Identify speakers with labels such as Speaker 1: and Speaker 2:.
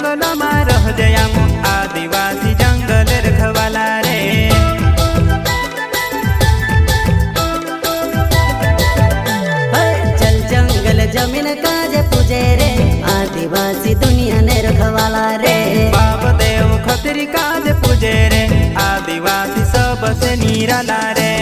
Speaker 1: जंगलમાં રહજે આમ आदिवासी जंगल रखवाला रे।
Speaker 2: चल जंगल जमीन काजे पूजे रे आदिवासी दुनिया ने रखवाला रे।
Speaker 1: बाप देव खतरी काज पूजे रे आदिवासी सबसे निराला रे।